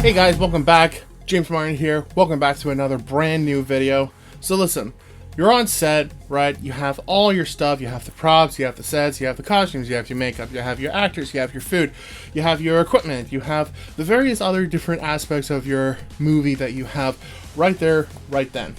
Hey guys, welcome back. James Martin here. Welcome back to another brand new video. So listen, you're on set, right? You have all your stuff. You have the props, you have the sets, you have the costumes, you have your makeup, you have your actors, you have your food, you have your equipment, you have the various other different aspects of your movie that you have right there, right then.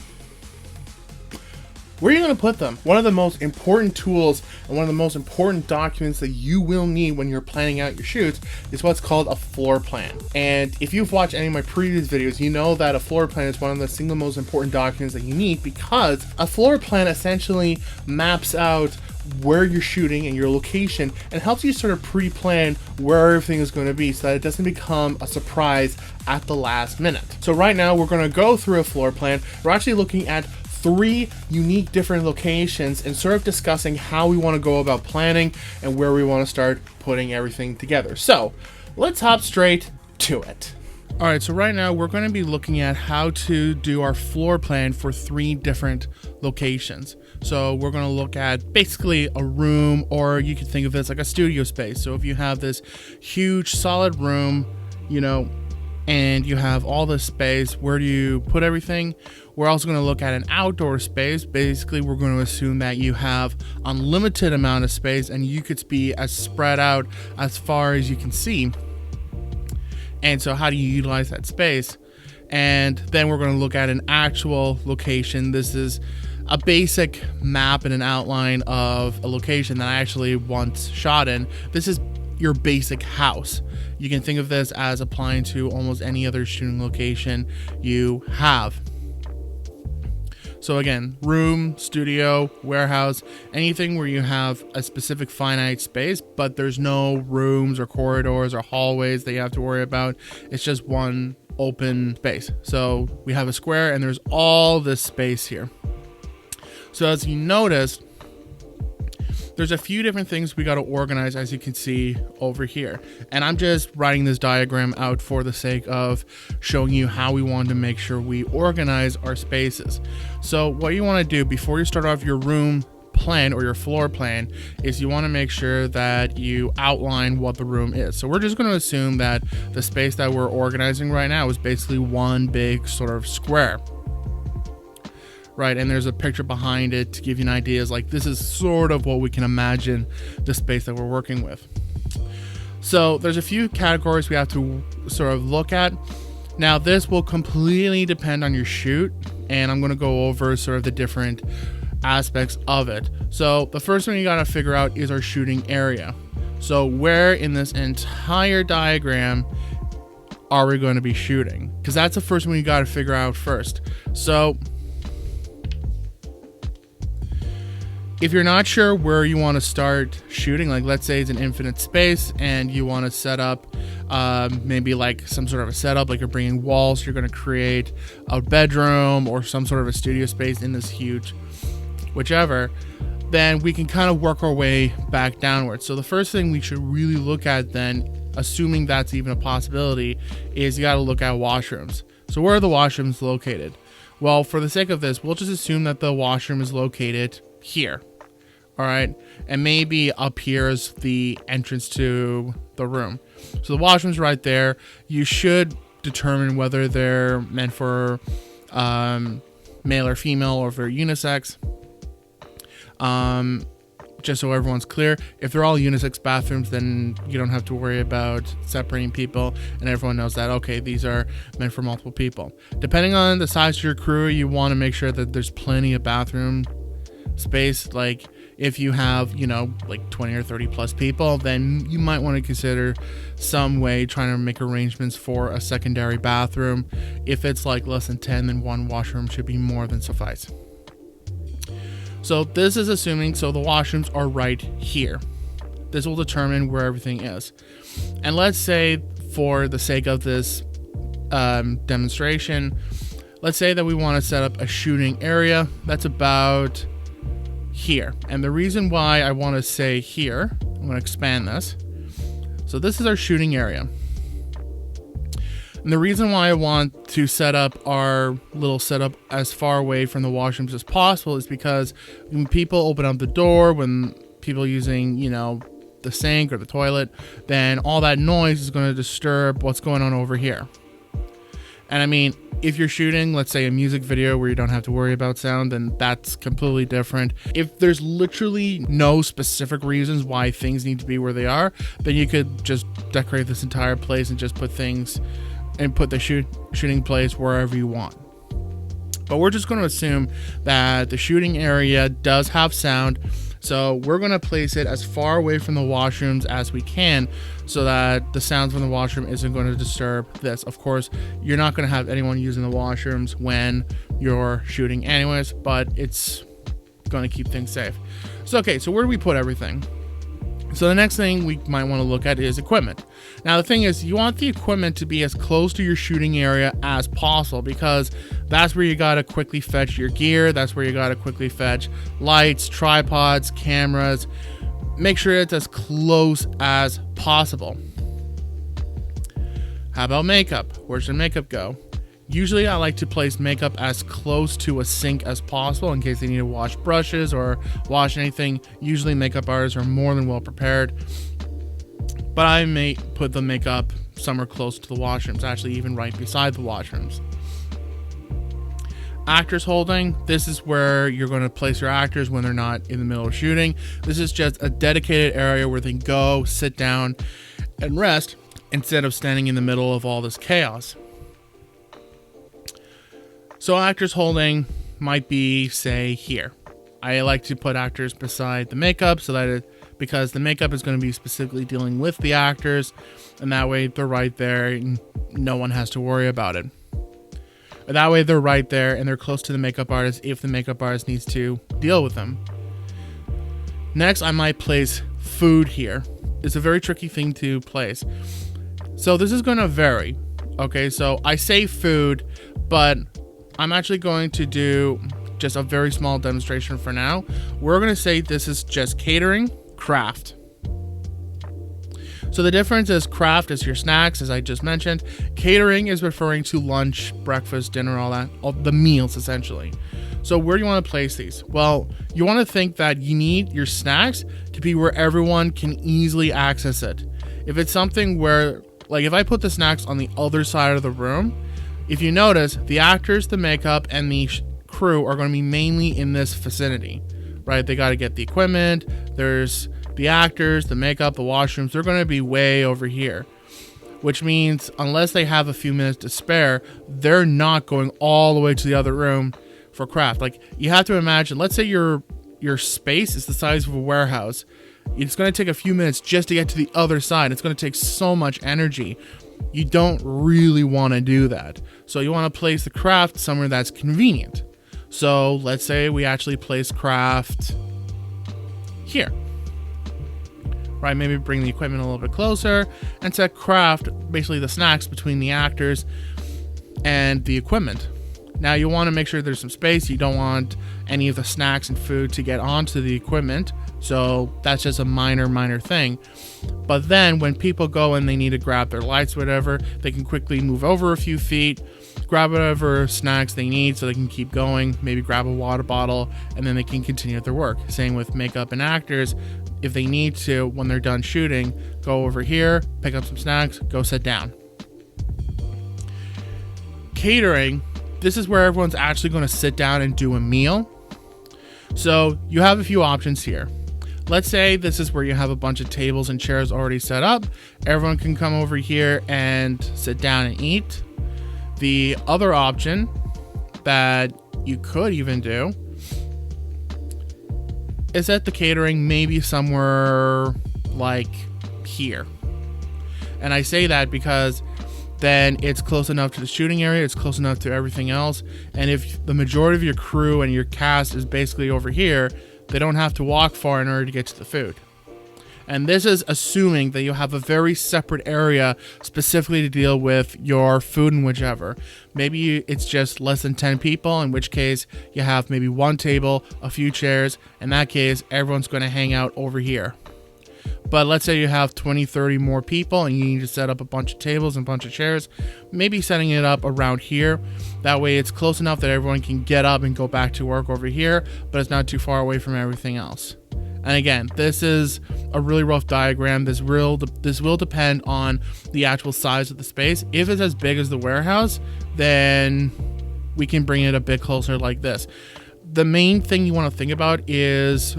Where are you going to put them? One of the most important tools and one of the most important documents that you will need when you're planning out your shoots is what's called a floor plan. And if you've watched any of my previous videos, you know that a floor plan is one of the single most important documents that you need, because a floor plan essentially maps out where you're shooting and your location and helps you sort of pre-plan where everything is going to be so that it doesn't become a surprise at the last minute. So right now we're going to go through a floor plan. We're actually looking at 3 unique different locations and sort of discussing how we want to go about planning and where we want to start putting everything together. So let's hop straight to it. All right, so right now we're going to be looking at how to do our floor plan for 3 different locations. So we're going to look at basically a room, or you could think of this like a studio space. So if you have this huge solid room, and you have all this space, where do you put everything? We're also going to look at an outdoor space. Basically, we're going to assume that you have unlimited amount of space and you could be as spread out as far as you can see. And so how do you utilize that space? And then we're going to look at an actual location. This is a basic map and an outline of a location that I actually once shot in. This is your basic house. You can think of this as applying to almost any other shooting location you have. So again, room, studio, warehouse, anything where you have a specific finite space, but there's no rooms or corridors or hallways that you have to worry about. It's just one open space. So we have a square and there's all this space here. So as you notice, there's a few different things we got to organize, as you can see over here. And I'm just writing this diagram out for the sake of showing you how we want to make sure we organize our spaces. So what you want to do before you start off your room plan or your floor plan is you want to make sure that you outline what the room is. So we're just going to assume that the space that we're organizing right now is basically one big sort of square. Right, and there's a picture behind it to give you an idea. Is like, this is sort of what we can imagine the space that we're working with. So there's a few categories we have to sort of look at. Now this will completely depend on your shoot, and I'm going to go over sort of the different aspects of it. So the first one you got to figure out is our shooting area. So where in this entire diagram are we going to be shooting? Because that's the first one you got to figure out first. So if you're not sure where you want to start shooting, like let's say it's an infinite space and you want to set up maybe like some sort of a setup, like you're bringing walls, you're going to create a bedroom or some sort of a studio space in this huge whichever, then we can kind of work our way back downwards. So the first thing we should really look at then, assuming that's even a possibility, is you got to look at washrooms. So where are the washrooms located? Well, for the sake of this, we'll just assume that the washroom is located here. All right, and maybe up here is the entrance to the room. So the washroom's right there. You should determine whether they're meant for male or female, or if they're unisex. Just so everyone's clear, if they're all unisex bathrooms, then you don't have to worry about separating people, and everyone knows that, okay, these are meant for multiple people. Depending on the size of your crew, you want to make sure that there's plenty of bathroom space. Like if you have, like 20 or 30 plus people, then you might want to consider some way trying to make arrangements for a secondary bathroom. If it's like less than 10, then one washroom should be more than suffice. So this is assuming, so the washrooms are right here. This will determine where everything is. And let's say, for the sake of this demonstration, let's say that we want to set up a shooting area that's about here. And the reason why I want to say here, I'm going to expand this. So this is our shooting area. And the reason why I want to set up our little setup as far away from the washrooms as possible is because when people open up the door, when people using, the sink or the toilet, then all that noise is going to disturb what's going on over here. And I mean, if you're shooting, let's say, a music video where you don't have to worry about sound, then that's completely different. If there's literally no specific reasons why things need to be where they are, then you could just decorate this entire place and just put things and put the shooting place wherever you want. But we're just going to assume that the shooting area does have sound. So we're going to place it as far away from the washrooms as we can so that the sounds from the washroom isn't going to disturb this. Of course, you're not going to have anyone using the washrooms when you're shooting anyways, but it's going to keep things safe. So, okay, so where do we put everything? So the next thing we might want to look at is equipment. Now the thing is, you want the equipment to be as close to your shooting area as possible, because that's where you gotta quickly fetch your gear. That's where you gotta quickly fetch lights, tripods, cameras. Make sure it's as close as possible. How about makeup? Where should makeup go? Usually I like to place makeup as close to a sink as possible in case they need to wash brushes or wash anything. Usually makeup artists are more than well prepared, but I may put the makeup somewhere close to the washrooms, actually even right beside the washrooms. Actors holding, this is where you're going to place your actors when they're not in the middle of shooting. This is just a dedicated area where they can go, sit down, and rest instead of standing in the middle of all this chaos. So actors holding might be, say, here. I like to put actors beside the makeup so that because the makeup is going to be specifically dealing with the actors, and that way they're right there and no one has to worry about it. That way they're right there and they're close to the makeup artist if the makeup artist needs to deal with them. Next, I might place food here. It's a very tricky thing to place. So this is going to vary. Okay, so I say food, but I'm actually going to do just a very small demonstration for now. We're going to say this is just catering, craft. So the difference is craft is your snacks, as I just mentioned. Catering is referring to lunch, breakfast, dinner, all the meals essentially. So where do you want to place these? Well, you want to think that you need your snacks to be where everyone can easily access it. If it's something where, like if I put the snacks on the other side of the room, if you notice, the actors, the makeup, and the crew are going to be mainly in this vicinity, right? They got to get the equipment. There's the actors, the makeup, the washrooms. They're going to be way over here, which means unless they have a few minutes to spare, they're not going all the way to the other room for craft. Like, you have to imagine, let's say your space is the size of a warehouse. It's going to take a few minutes just to get to the other side. It's going to take so much energy. You don't really want to do that. So you want to place the craft somewhere that's convenient. So let's say we actually place craft here. Right, maybe bring the equipment a little bit closer and set craft, basically the snacks, between the actors and the equipment. Now you want to make sure there's some space. You don't want any of the snacks and food to get onto the equipment. So that's just a minor thing. But then when people go and they need to grab their lights, whatever, they can quickly move over a few feet, grab whatever snacks they need so they can keep going, maybe grab a water bottle, and then they can continue their work. Same with makeup and actors. If they need to, when they're done shooting, go over here, pick up some snacks, go sit down. Catering, this is where everyone's actually going to sit down and do a meal. So you have a few options here. Let's say this is where you have a bunch of tables and chairs already set up. Everyone can come over here and sit down and eat. The other option that you could even do is that the catering maybe somewhere like here. And I say that because then it's close enough to the shooting area, it's close enough to everything else. And if the majority of your crew and your cast is basically over here, they don't have to walk far in order to get to the food. And this is assuming that you have a very separate area specifically to deal with your food and whichever. Maybe it's just less than 10 people, in which case you have maybe one table, a few chairs. In that case, everyone's going to hang out over here. But let's say you have 20, 30 more people and you need to set up a bunch of tables and a bunch of chairs, maybe setting it up around here. That way it's close enough that everyone can get up and go back to work over here, but it's not too far away from everything else. And again, this is a really rough diagram. This will depend on the actual size of the space. If it's as big as the warehouse, then we can bring it a bit closer like this. The main thing you want to think about is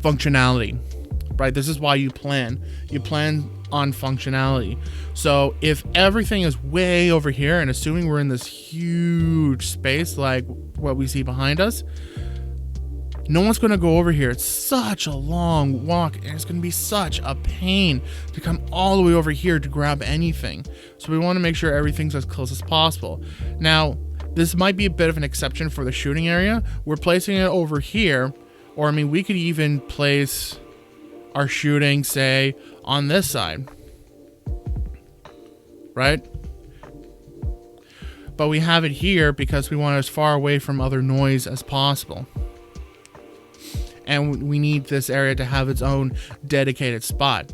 functionality, right? This is why you plan. You plan on functionality. So if everything is way over here, and assuming we're in this huge space like what we see behind us, no one's going to go over here. It's such a long walk, and it's going to be such a pain to come all the way over here to grab anything. So we want to make sure everything's as close as possible. Now, this might be a bit of an exception for the shooting area. We're placing it over here, or I mean, we could even place our shooting, say, on this side, right? But we have it here because we want it as far away from other noise as possible. And we need this area to have its own dedicated spot.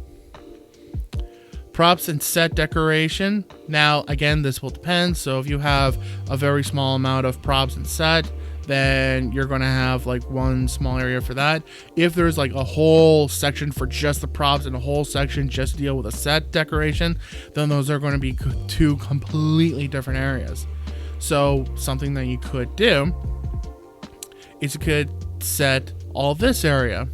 Props and set decoration. Now, again, this will depend. So if you have a very small amount of props and set, then you're going to have like one small area for that. If there's like a whole section for just the props and a whole section just to deal with a set decoration, then those are going to be two completely different areas. So something that you could do is you could set all this area,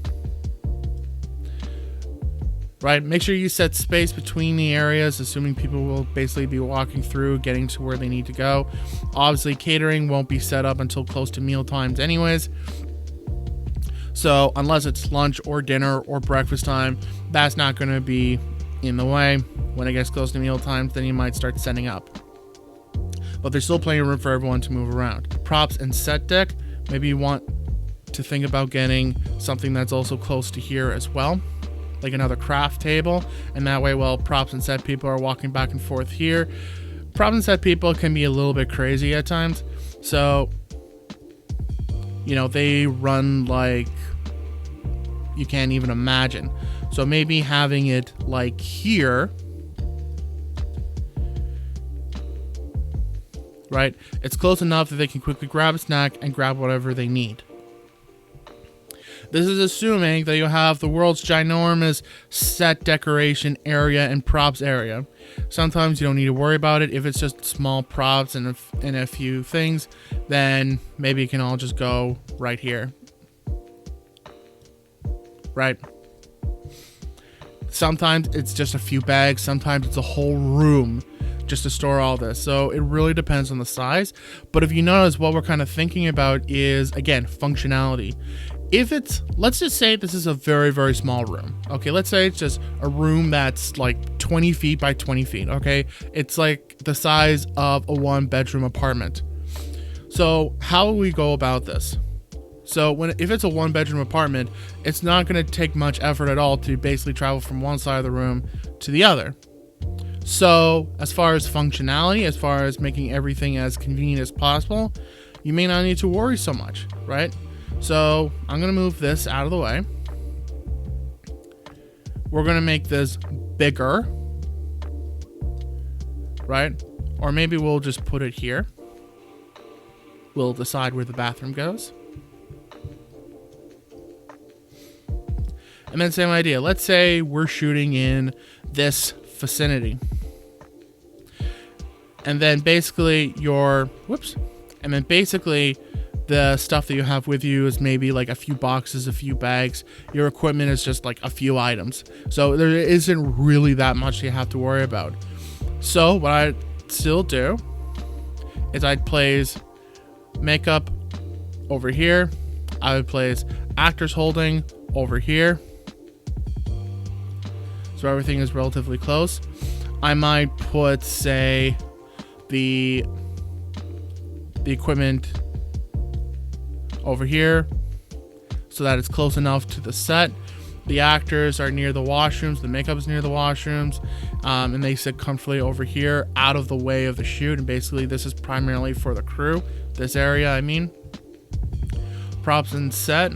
right? Make sure you set space between the areas, assuming people will basically be walking through, getting to where they need to go. Obviously, catering won't be set up until close to meal times anyways. So unless it's lunch or dinner or breakfast time, that's not going to be in the way. When it gets close to meal times, then you might start setting up. But there's still plenty of room for everyone to move around. Props and set deck. Maybe you want to think about getting something that's also close to here as well, like another craft table, and that way while props and set people are walking back and forth here, props and set people can be a little bit crazy at times, so you know, they run like you can't even imagine. So maybe having it like here, right, it's close enough that they can quickly grab a snack and grab whatever they need. This is assuming that you have the world's ginormous set decoration area and props area. Sometimes you don't need to worry about it. If it's just small props and a few things, then maybe it can all just go right here. Right? Sometimes it's just a few bags. Sometimes it's a whole room just to store all this. So it really depends on the size. But if you notice, what we're kind of thinking about is, again, functionality. If it's, let's just say this is a very, very small room. Okay, let's say it's just a room that's like 20 feet by 20 feet. Okay, it's like the size of a 1-bedroom apartment. So how will we go about this? So if it's a 1-bedroom apartment, it's not going to take much effort at all to basically travel from one side of the room to the other. So as far as functionality, as far as making everything as convenient as possible, you may not need to worry so much, right? So I'm going to move this out of the way. We're going to make this bigger, right? Or maybe we'll just put it here. We'll decide where the bathroom goes. And then same idea. Let's say we're shooting in this vicinity. And then basically the stuff that you have with you is maybe like a few boxes, a few bags. Your equipment is just like a few items. So there isn't really that much you have to worry about. So what I'd still do is I'd place makeup over here. I would place actors holding over here. So everything is relatively close. I might put, say, the equipment over here so that it's close enough to the set. The actors are near the washrooms, the makeup is near the washrooms, and they sit comfortably over here out of the way of the shoot. And basically this is primarily for the crew, this area I mean. Props and set,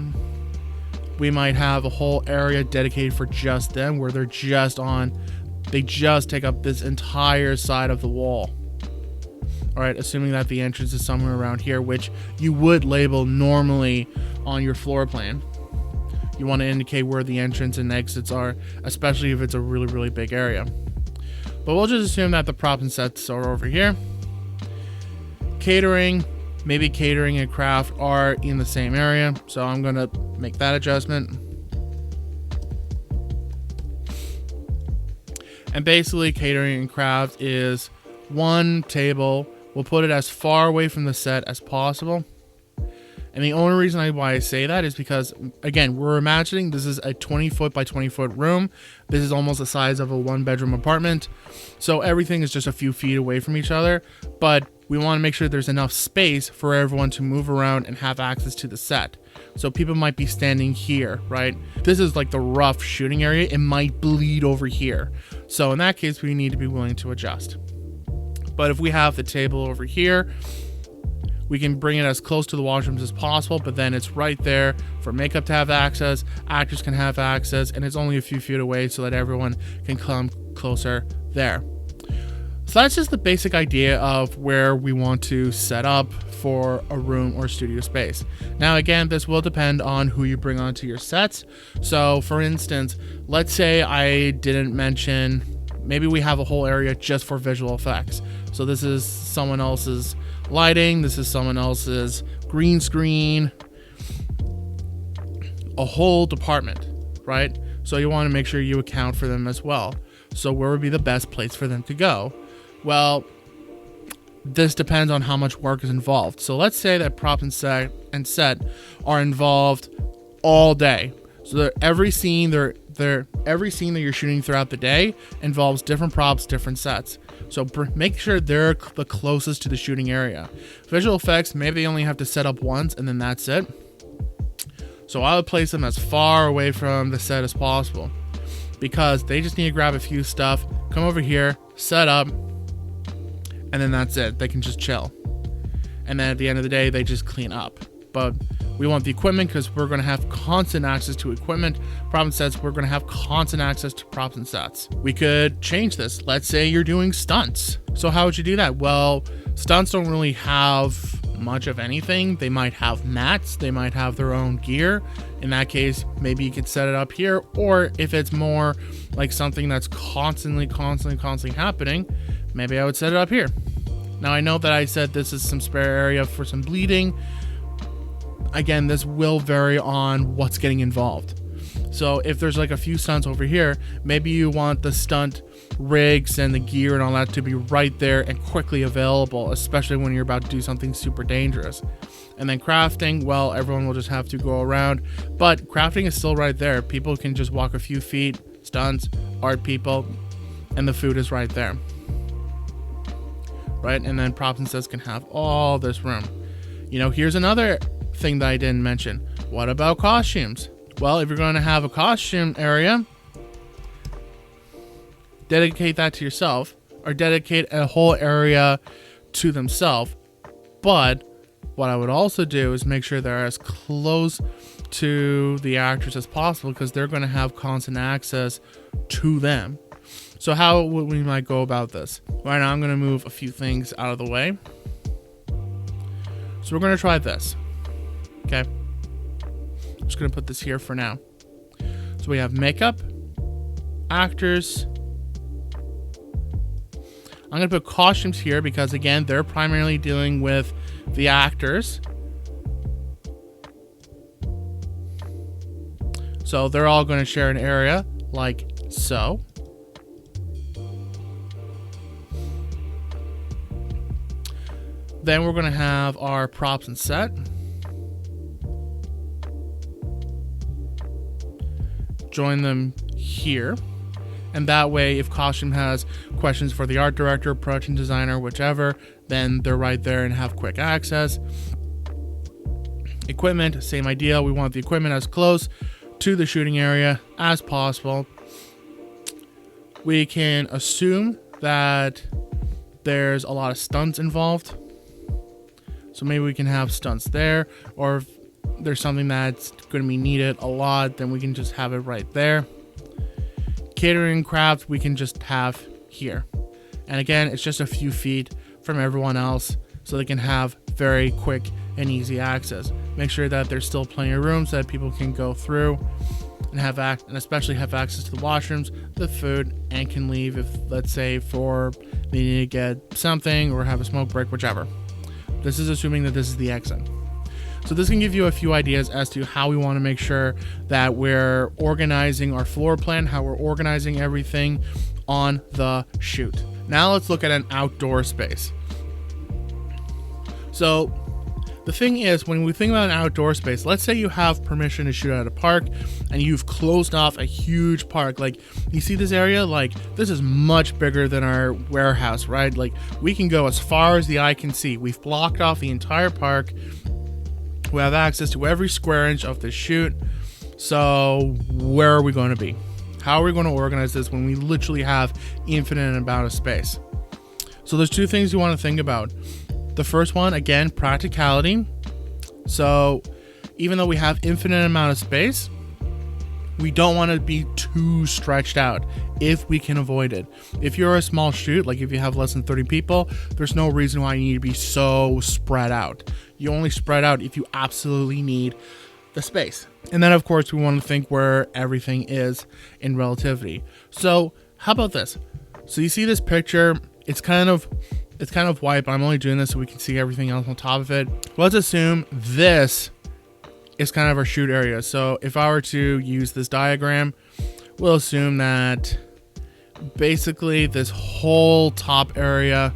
we might have a whole area dedicated for just them where they just take up this entire side of the wall. Alright, assuming that the entrance is somewhere around here, which you would label normally on your floor plan. You want to indicate where the entrance and exits are, especially if it's a really, really big area. But we'll just assume that the props and sets are over here. Catering, maybe catering and craft are in the same area. So I'm going to make that adjustment. And basically catering and craft is one table. We'll put it as far away from the set as possible. And the only reason why I say that is because, again, we're imagining this is a 20-foot by 20-foot room. This is almost the size of a one-bedroom apartment. So everything is just a few feet away from each other. But we want to make sure there's enough space for everyone to move around and have access to the set. So people might be standing here, right? This is like the rough shooting area. It might bleed over here. So in that case, we need to be willing to adjust. But if we have the table over here, we can bring it as close to the washrooms as possible, but then it's right there for makeup to have access, actors can have access, and it's only a few feet away so that everyone can come closer there. So that's just the basic idea of where we want to set up for a room or studio space. Now, again, this will depend on who you bring onto your sets. So for instance, let's say I didn't mention, maybe we have a whole area just for visual effects. So this is someone else's lighting, this is someone else's green screen, a whole department, right? So you want to make sure you account for them as well. So where would be the best place for them to go? Well, this depends on how much work is involved. So let's say that prop and set are involved all day. So every scene every scene that you're shooting throughout the day involves different props, different sets. So make sure they're the closest to the shooting area. Visual effects, maybe they only have to set up once and then that's it. So I would place them as far away from the set as possible because they just need to grab a few stuff, come over here, set up, and then that's it. They can just chill. And then at the end of the day, they just clean up. But we want the equipment because we're going to have constant access to equipment. Props and sets, we're going to have constant access to props and sets. We could change this. Let's say you're doing stunts. So how would you do that? Well, stunts don't really have much of anything. They might have mats. They might have their own gear. In that case, maybe you could set it up here. Or if it's more like something that's constantly happening, maybe I would set it up here. Now I know that I said this is some spare area for some bleeding. Again, this will vary on what's getting involved. So if there's like a few stunts over here, maybe you want the stunt rigs and the gear and all that to be right there and quickly available, especially when you're about to do something super dangerous. And then crafting, well, everyone will just have to go around, but crafting is still right there. People can just walk a few feet, stunts, art people, and the food is right there. Right? And then props and sets can have all this room. You know, here's another thing that I didn't mention. What about costumes? Well, if you're going to have a costume area, dedicate that to yourself or dedicate a whole area to themselves. But what I would also do is make sure they're as close to the actors as possible because they're going to have constant access to them. So how would we might go about this? Right now I'm going to move a few things out of the way. So we're going to try this. Okay. I'm just going to put this here for now. So we have makeup, actors. I'm going to put costumes here because, again, they're primarily dealing with the actors. So they're all going to share an area like so. Then we're going to have our props and set. Join them here. And that way, if costume has questions for the art director, production designer, whichever, then they're right there and have quick access. Equipment, same idea. We want the equipment as close to the shooting area as possible. We can assume that there's a lot of stunts involved. So maybe we can have stunts there, or if there's something that's going to be needed a lot, then we can just have it right there. Catering craft, we can just have here. And again, it's just a few feet from everyone else, so they can have very quick and easy access. Make sure that there's still plenty of room so that people can go through. and especially have access to the washrooms, the food, and can leave if, let's say, for they need to get something or have a smoke break, whichever. This is assuming that this is the exit. So this can give you a few ideas as to how we want to make sure that we're organizing our floor plan, how we're organizing everything on the shoot. Now let's look at an outdoor space. So the thing is, when we think about an outdoor space, let's say you have permission to shoot at a park and you've closed off a huge park. Like, you see this area? Like, this is much bigger than our warehouse, right? Like, we can go as far as the eye can see. We've blocked off the entire park. We have access to every square inch of the shoot. So where are we going to be? How are we going to organize this when we literally have infinite amount of space? So there's two things you want to think about. The first one, again, practicality. So even though we have infinite amount of space, we don't want to be too stretched out if we can avoid it. If you're a small shoot, like if you have less than 30 people, there's no reason why you need to be so spread out. You only spread out if you absolutely need the space. And then of course we want to think where everything is in relativity. So how about this? So you see this picture, it's kind of white, but I'm only doing this so we can see everything else on top of it. Let's assume this is kind of our shoot area. So if I were to use this diagram, we'll assume that basically this whole top area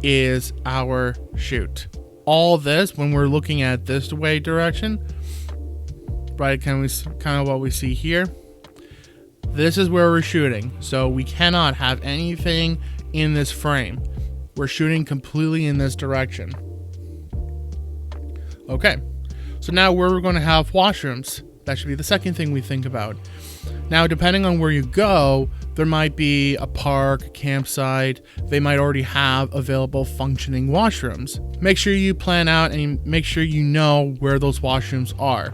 is our shoot. All this, when we're looking at this way direction, right, kind of what we see here, this is where we're shooting. So we cannot have anything in this frame. We're shooting completely in this direction. Okay, so now where we're going to have washrooms, that should be the second thing we think about. Now, depending on where you go, there might be a park, a campsite. They might already have available functioning washrooms. Make sure you plan out and make sure you know where those washrooms are.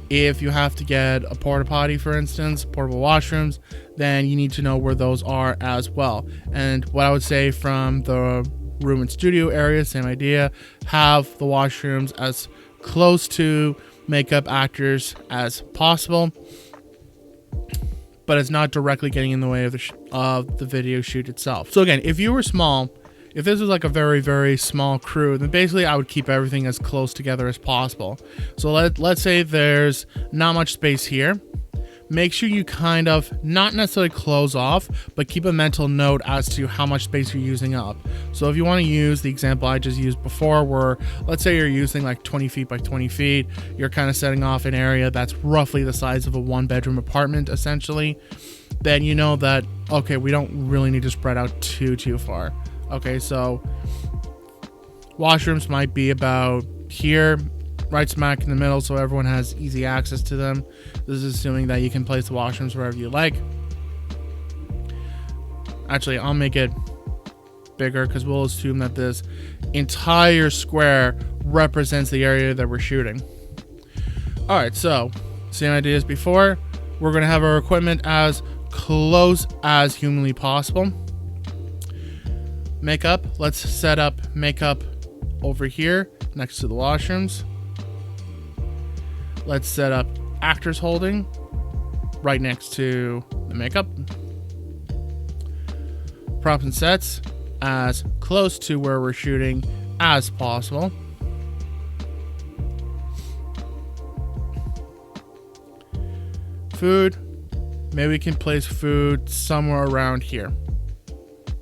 If you have to get a porta potty, for instance, portable washrooms, then you need to know where those are as well. And what I would say from the room and studio area, same idea, have the washrooms as close to makeup actors as possible, but it's not directly getting in the way of the video shoot itself. So again, if you were small, if this was like a very, very small crew, then basically I would keep everything as close together as possible. So let's say there's not much space here. Make sure you kind of not necessarily close off, but keep a mental note as to how much space you're using up. So if you want to use the example I just used before, where let's say you're using like 20 feet by 20 feet, you're kind of setting off an area that's roughly the size of a one-bedroom apartment, essentially, then you know that, okay, we don't really need to spread out too far. Okay, so washrooms might be about here, right smack in the middle, so everyone has easy access to them. This is assuming that you can place the washrooms wherever you like. Actually, I'll make it bigger because we'll assume that this entire square represents the area that we're shooting. Alright, so same idea as before. We're going to have our equipment as close as humanly possible. Makeup, let's set up makeup over here next to the washrooms. Let's set up actors holding right next to the makeup. Props and sets as close to where we're shooting as possible. Food, maybe we can place food somewhere around here.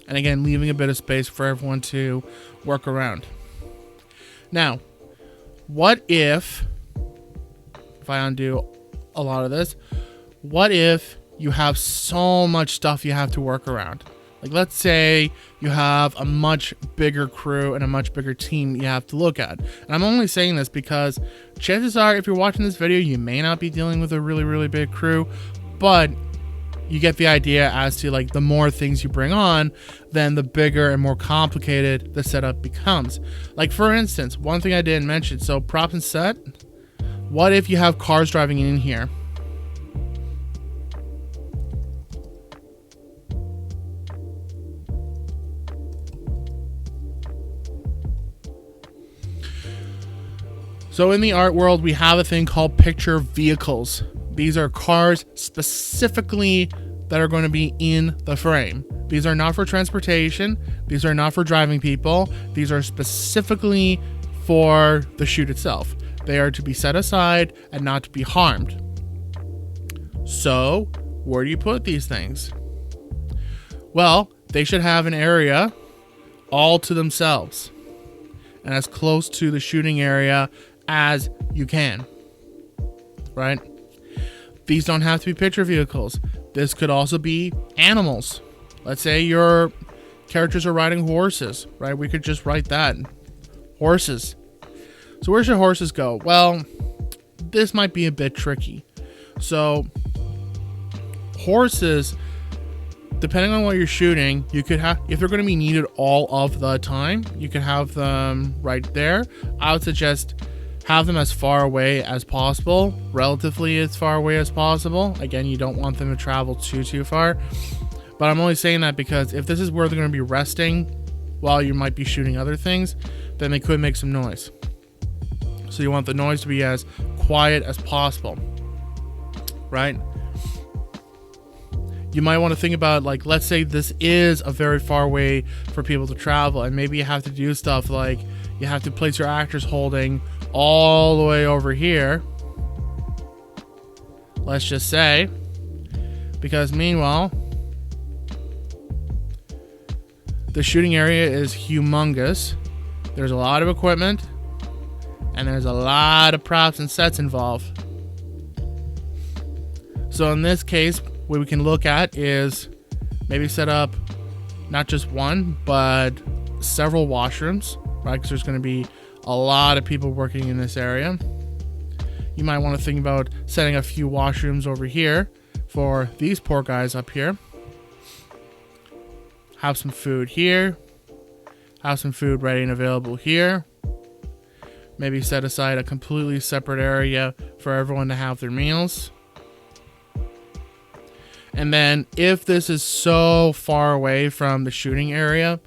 And again, leaving a bit of space for everyone to work around. Now, what if I undo a lot of this, what if you have so much stuff you have to work around? Like, let's say you have a much bigger crew and a much bigger team you have to look at. And I'm only saying this because chances are, if you're watching this video, you may not be dealing with a really, really big crew, but you get the idea as to, like, the more things you bring on, then the bigger and more complicated the setup becomes. Like, for instance, one thing I didn't mention, so prop and set, what if you have cars driving in here? So in the art world, we have a thing called picture vehicles. These are cars specifically that are going to be in the frame. These are not for transportation. These are not for driving people. These are specifically for the shoot itself. They are to be set aside and not to be harmed. So, where do you put these things? Well, they should have an area all to themselves and as close to the shooting area as you can, right? These don't have to be picture vehicles. This could also be animals. Let's say your characters are riding horses, right? We could just write that. Horses. So where should horses go? Well, this might be a bit tricky. So horses, depending on what you're shooting, you could have, if they're going to be needed all of the time, you could have them right there. I would suggest have them as far away as possible, relatively as far away as possible. Again, you don't want them to travel too far. But I'm only saying that because if this is where they're going to be resting while you might be shooting other things, then they could make some noise. So you want the noise to be as quiet as possible, right? You might want to think about, like, let's say this is a very far way for people to travel, and maybe you have to do stuff like you have to place your actors holding all the way over here, let's just say, because meanwhile the shooting area is humongous. There's a lot of equipment and there's a lot of props and sets involved. So in this case, what we can look at is maybe set up not just one but several washrooms, right? Because there's going to be a lot of people working in this area. You might want to think about setting a few washrooms over here for these poor guys up here. Have some food here. Have some food ready and available here. Maybe set aside a completely separate area for everyone to have their meals. And then if this is so far away from the shooting area,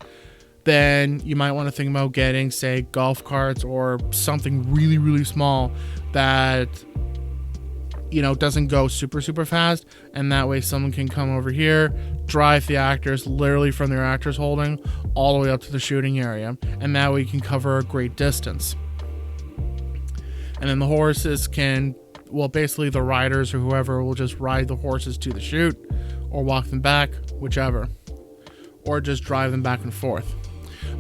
then you might want to think about getting, say, golf carts or something really small that, you know, doesn't go super fast, and that way someone can come over here, drive the actors literally from their actors holding all the way up to the shooting area, and that way you can cover a great distance. And then the horses can, well, basically the riders or whoever will just ride the horses to the shoot or walk them back, whichever, or just drive them back and forth.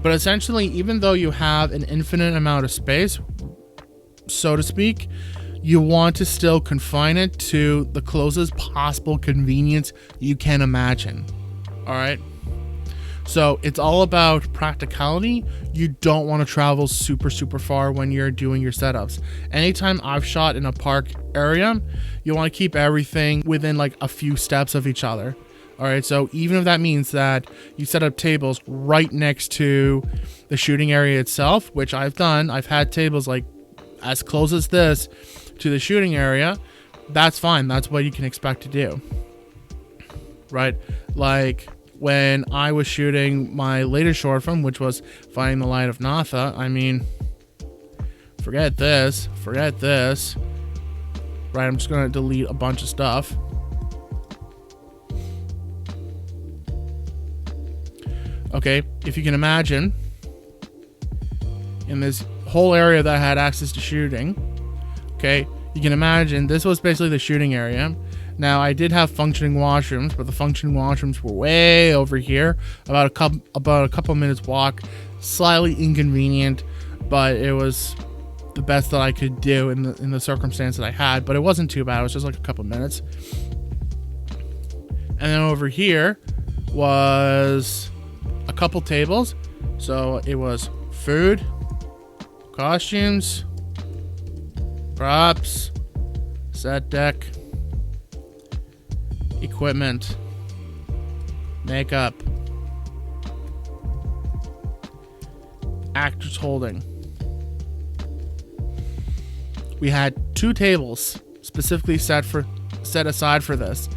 But essentially, even though you have an infinite amount of space, so to speak, you want to still confine it to the closest possible convenience you can imagine. All right. So it's all about practicality. You don't want to travel super far when you're doing your setups. Anytime I've shot in a park area, you want to keep everything within like a few steps of each other. All right. So even if that means that you set up tables right next to the shooting area itself, which I've done, I've had tables like as close as this to the shooting area, that's fine. That's what you can expect to do, right? Like when I was shooting my latest short film, which was Finding the Light of Natha, I mean, forget this, right? I'm just going to delete a bunch of stuff. Okay, if you can imagine, in this whole area that had access to shooting, okay, you can imagine this was basically the shooting area. Now, I did have functioning washrooms, but the functioning washrooms were way over here, about a couple minutes walk, slightly inconvenient, but it was the best that I could do in the circumstance that I had. But it wasn't too bad. It was just like a couple minutes. And then over here was a couple tables. So it was food, costumes, props, set deck, equipment, makeup, actors holding. We had 2 tables specifically set aside for this,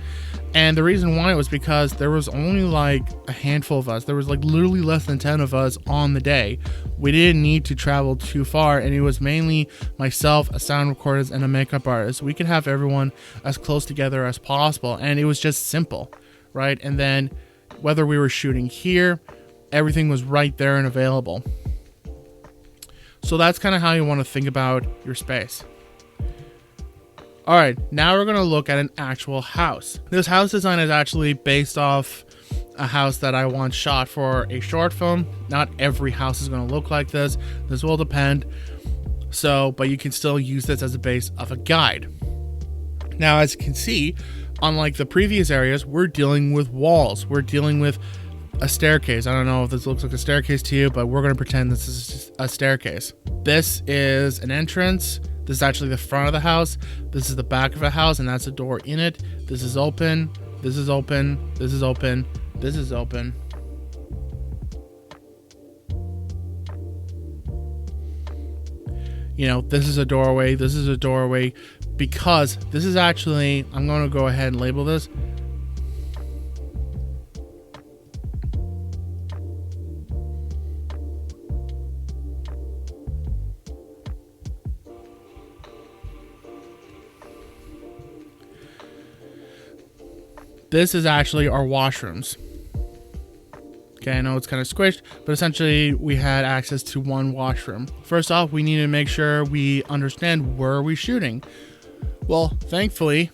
And the reason why was because there was only like a handful of us. There was like literally less than 10 of us on the day. We didn't need to travel too far, and it was mainly myself, a sound recordist, and a makeup artist. We could have everyone as close together as possible, and it was just simple, right? And then whether we were shooting here, everything was right there and available. So that's kind of how you want to think about your space. All right, now we're going to look at an actual house. This house design is actually based off a house that I once shot for a short film. Not every house is going to look like this. This will depend. But you can still use this as a base of a guide. Now, as you can see, unlike the previous areas, we're dealing with walls. We're dealing with a staircase. I don't know if this looks like a staircase to you, but we're going to pretend this is just a staircase. This is an entrance. This is actually the front of the house. This is the back of the house, and that's a door in it. This is open. This is open. This is open. This is open. You know, this is a doorway. This is a doorway, because this is actually, I'm going to go ahead and label this. This is actually our washrooms. Okay, I know it's kind of squished, but essentially we had access to one washroom. First off, we need to make sure we understand where we're shooting. Well, thankfully,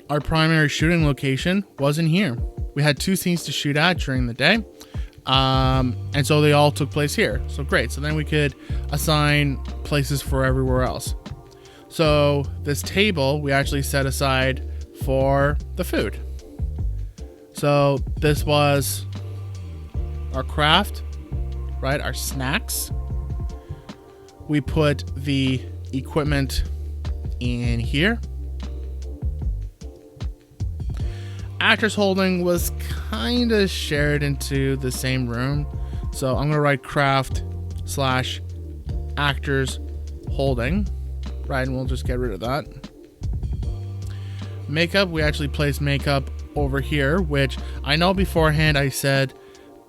our primary shooting location wasn't here. We had 2 scenes to shoot at during the day, and so they all took place here. So great. So then we could assign places for everywhere else. So this table we actually set aside for the food. So this was our craft, right? Our snacks. We put the equipment in here. Actors holding was kind of shared into the same room. So I'm going to write craft / actors holding, right? And we'll just get rid of that. Makeup, we actually placed makeup over here, which I know beforehand I said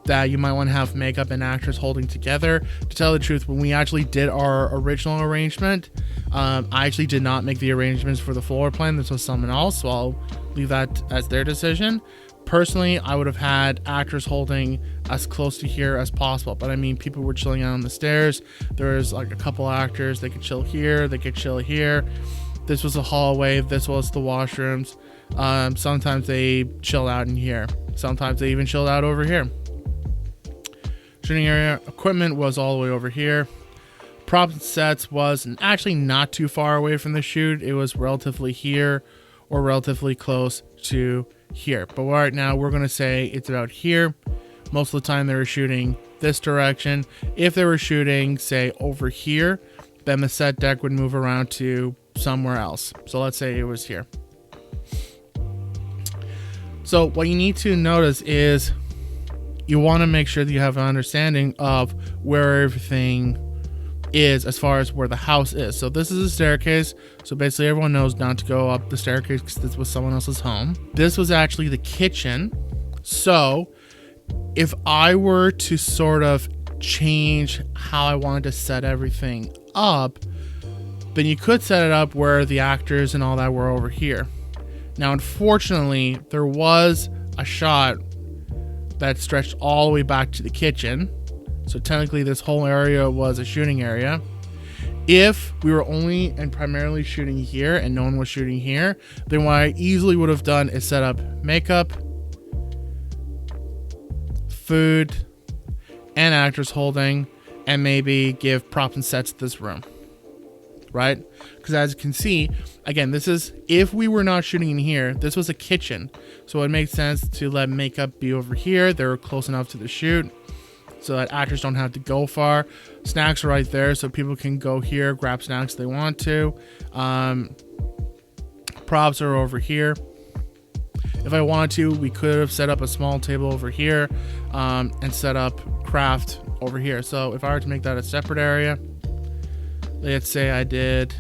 that you might want to have makeup and actors holding together. To tell the truth, when we actually did our original arrangement, I actually did not make the arrangements for the floor plan. This was someone else, so I'll leave that as their decision. Personally, I would have had actors holding as close to here as possible, but I mean, people were chilling out on the stairs. There was like a couple actors, they could chill here, they could chill here. This was a hallway, this was the washrooms. Sometimes they chilled out in here. Sometimes they even chilled out over here. Shooting area equipment was all the way over here. Props and sets was actually not too far away from the shoot. It was relatively here or relatively close to here. But right now we're going to say it's about here. Most of the time they were shooting this direction. If they were shooting, say, over here, then the set deck would move around to somewhere else. So let's say it was here. So what you need to notice is you want to make sure that you have an understanding of where everything is as far as where the house is. So this is a staircase. So basically everyone knows not to go up the staircase because this was someone else's home. This was actually the kitchen. So if I were to sort of change how I wanted to set everything up, then you could set it up where the actors and all that were over here. Now, unfortunately, there was a shot that stretched all the way back to the kitchen. So technically this whole area was a shooting area. If we were only and primarily shooting here and no one was shooting here, then what I easily would have done is set up makeup, food, and actors holding, and maybe give props and sets to this room. Right? Because as you can see, again, this is if we were not shooting in here, this was a kitchen. So it makes sense to let makeup be over here. They were close enough to the shoot so that actors don't have to go far. Snacks are right there so people can go here, grab snacks if they want to. Props are over here. If I wanted to, we could have set up a small table over here and set up craft over here. So if I were to make that a separate area, let's say I did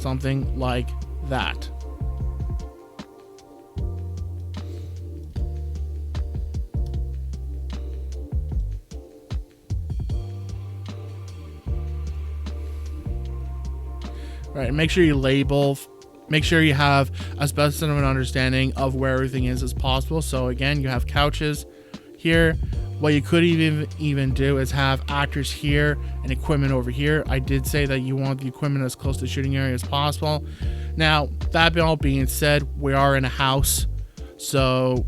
something like that. Right, make sure you label, make sure you have as best of an understanding of where everything is as possible. So again, you have couches here. What you could even do is have actors here and equipment over here. I did say that you want the equipment as close to the shooting area as possible. Now, that all being said, we are in a house, so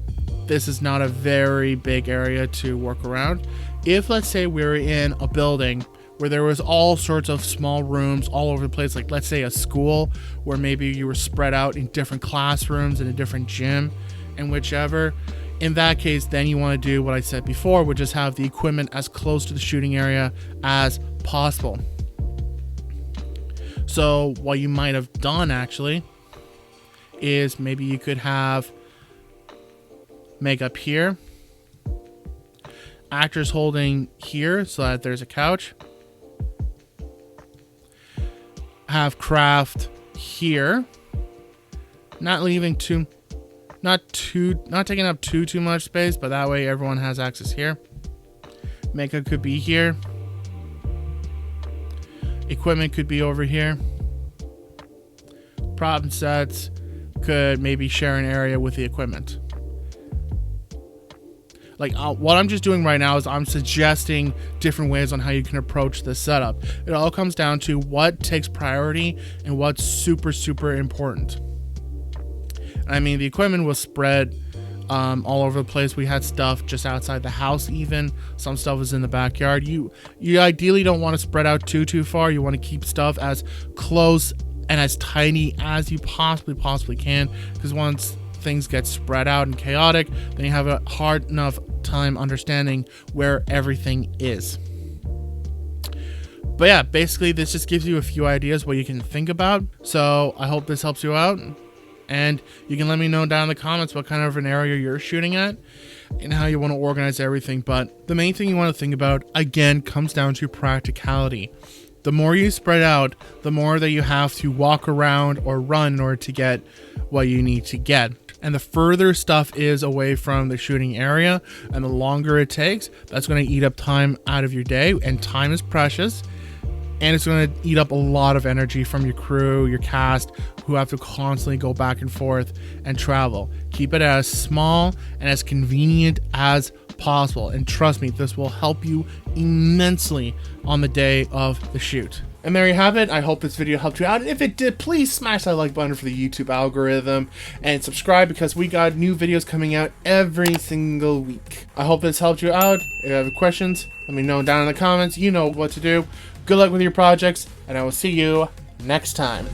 this is not a very big area to work around. If, let's say, we're in a building where there was all sorts of small rooms all over the place, like let's say a school where maybe you were spread out in different classrooms in a different gym and whichever, in that case, then you want to do what I said before, which is have the equipment as close to the shooting area as possible. So what you might have done actually is maybe you could have makeup here, actors holding here so that there's a couch, have craft here, not taking up too much space, but that way everyone has access here. Makeup could be here, equipment could be over here, prop and sets could maybe share an area with the equipment. Like what I'm just doing right now is I'm suggesting different ways on how you can approach this setup. It all comes down to what takes priority and what's super important. I mean, the equipment was spread all over the place. We had stuff just outside the house even. Some stuff was in the backyard. You ideally don't want to spread out too far. You want to keep stuff as close and as tiny as you possibly can, because once things get spread out and chaotic, then you have a hard enough time understanding where everything is. But yeah, basically this just gives you a few ideas what you can think about. So I hope this helps you out, and you can let me know down in the comments what kind of an area you're shooting at and how you want to organize everything. But the main thing you want to think about, again, comes down to practicality. The more you spread out, the more that you have to walk around or run in order to get what you need to get. And the further stuff is away from the shooting area and the longer it takes, that's going to eat up time out of your day, and time is precious. And it's going to eat up a lot of energy from your crew, your cast, who have to constantly go back and forth and travel. Keep it as small and as convenient as possible. And trust me, this will help you immensely on the day of the shoot. And there you have it. I hope this video helped you out. If it did, please smash that like button for the YouTube algorithm and subscribe, because we got new videos coming out every single week. I hope this helped you out. If you have questions, let me know down in the comments. You know what to do. Good luck with your projects, and I will see you next time.